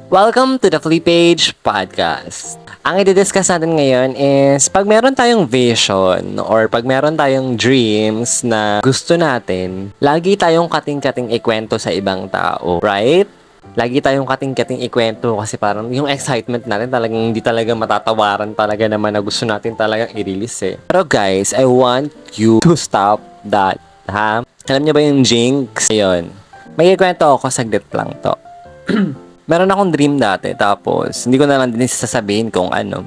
Welcome to the Flip Page Podcast. Ang i-discuss natin ngayon is pag meron tayong vision or pag meron tayong dreams na gusto natin, lagi tayong kating-kating ikwento sa ibang tao, right? Lagi tayong kating-kating ikwento kasi parang yung excitement natin talagang hindi talaga matatawaran talaga naman na gusto natin talagang i-release eh. Pero guys, I want you to stop that, ha? Alam niyo ba yung jinx? Ayun. May ikwento ako, saglit lang to. Meron akong dream dati, tapos hindi ko na lang din sasabihin kung ano.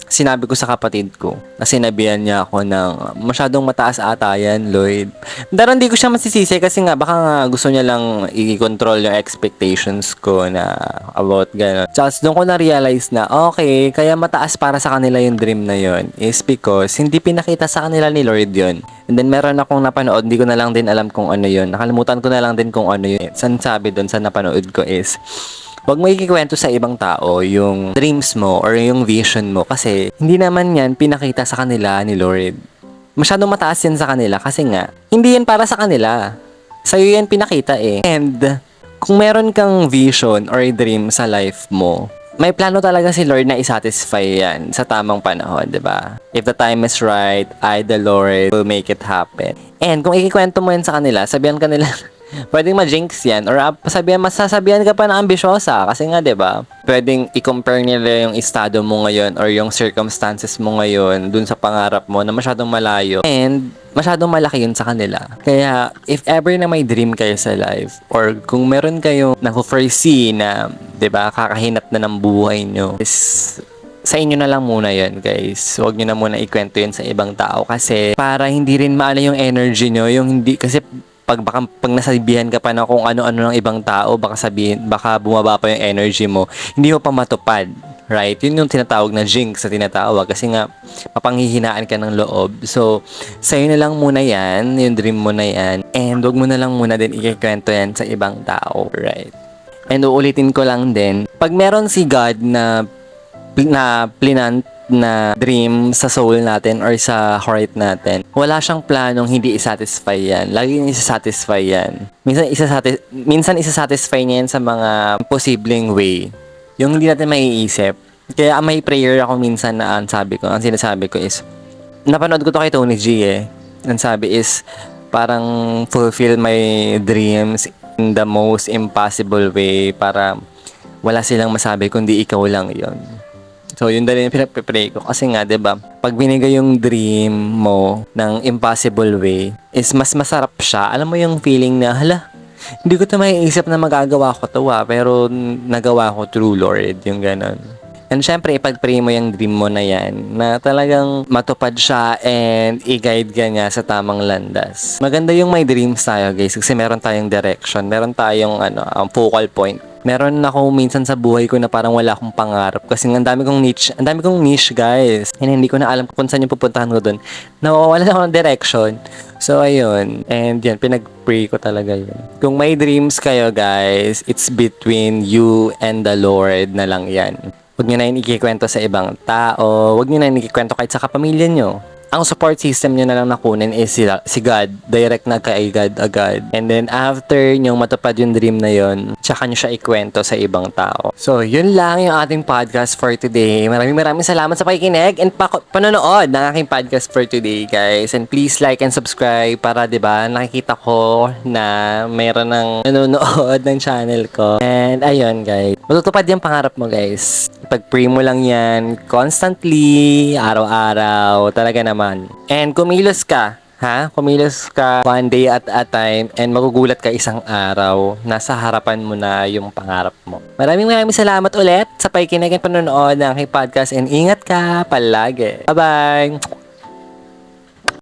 Sinabi ko sa kapatid ko, na sinabihan niya ako ng masyadong mataas ata yan, Lloyd. Pero hindi ko siya masisisi kasi nga baka nga gusto niya lang i-control yung expectations ko na about gano'n. Just doon ko na-realize na okay, kaya mataas para sa kanila yung dream na yon is because hindi pinakita sa kanila ni Lord yon. And then meron akong napanood, hindi ko na lang din alam kung ano yon. Nakalimutan ko na lang din kung ano yun. San sabi doon sa napanood ko is huwag mo ikikwento sa ibang tao yung dreams mo or yung vision mo kasi hindi naman yan pinakita sa kanila ni Lord. Masyadong mataas yan sa kanila kasi nga, hindi yan para sa kanila. Sa'yo yan pinakita eh. And kung meron kang vision or dream sa life mo, may plano talaga si Lord na isatisfy yan sa tamang panahon, di ba? If the time is right, I, the Lord, will make it happen. And kung ikikwento mo yan sa kanila, sabihan ka nila, pwedeng ma-jinx yan or masasabihan ka pa na ambisyosa kasi nga 'di ba? Pwedeng i-compare nila yung estado mo ngayon or yung circumstances mo ngayon dun sa pangarap mo na masyadong malayo and masyadong malaki yun sa kanila. Kaya if ever na may dream kayo sa life or kung meron kayong na-foresee na 'di ba kakahinat na ng buhay nyo is sa inyo na lang muna yun, guys. Huwag nyo na muna ikwento yun sa ibang tao kasi para hindi rin maala yung energy nyo, yung hindi kasi pag nasabihan ka pa na kung ano-ano ng ibang tao, baka bumaba pa yung energy mo, hindi mo pa matupad, right? Yun yung tinatawag na jinx sa tinatawag kasi nga mapanghihinaan ka ng loob. So, sa'yo na lang muna yan, yung dream mo na yan, and huwag mo na lang muna din ikikwento yan sa ibang tao, right? And uulitin ko lang din, pag meron si God na plinant na dream sa soul natin or sa heart natin, wala siyang planong hindi isatisfy yan. Laging isasatisfy yan. Minsan isasatisfy niya yan sa mga posibleng way. Yung hindi natin maiisip. Kaya may prayer ako minsan na ang sinasabi ko is, napanood ko to kay Tony G eh. Ang sabi is, parang fulfill my dreams in the most impossible way para wala silang masabi kundi ikaw lang yon. So, yun din yung pinag-pray ko. Kasi nga, 'di ba? Pag binigay yung dream mo ng impossible way, is mas masarap siya. Alam mo yung feeling na, hala, hindi ko ito maiisip na magagawa ko to pero nagawa ko through Lord, yung ganon. And syempre, ipag-pray mo yung dream mo na yan, na talagang matupad siya and i-guide ka niya sa tamang landas. Maganda yung may dreams tayo, guys, kasi meron tayong direction, meron tayong focal point. Meron ako minsan sa buhay ko na parang wala akong pangarap kasi ang dami kong niche guys. And hindi ko na alam kung saan yung pupuntahan ko doon. Nawawala ako ng direction. So ayun, and yan, pinag-pray ko talaga yun. Kung may dreams kayo guys, it's between you and the Lord na lang yan. Huwag nyo na yun ikikwento sa ibang tao, huwag nyo na yun ikikwento kahit sa kapamilya nyo. Ang support system nyo na lang nakunin is si God. Direct na kay God agad. And then after nyo matupad yung dream na yon, tsaka nyo siya ikwento sa ibang tao. So, yun lang yung ating podcast for today. Maraming salamat sa pakikinig and panonood ng aking podcast for today, guys. And please like and subscribe para, diba, nakikita ko na mayroon ng nanonood ng channel ko. And ayun, guys. Matutupad yung pangarap mo, guys. Pag-pray mo lang yan constantly, araw-araw, talaga naman. And kumilos ka, ha? Kumilos ka one day at a time and magugulat ka isang araw. Nasa harapan mo na yung pangarap mo. Maraming salamat ulit sa pakikinig at panonood ng aking podcast and ingat ka palagi. Bye-bye!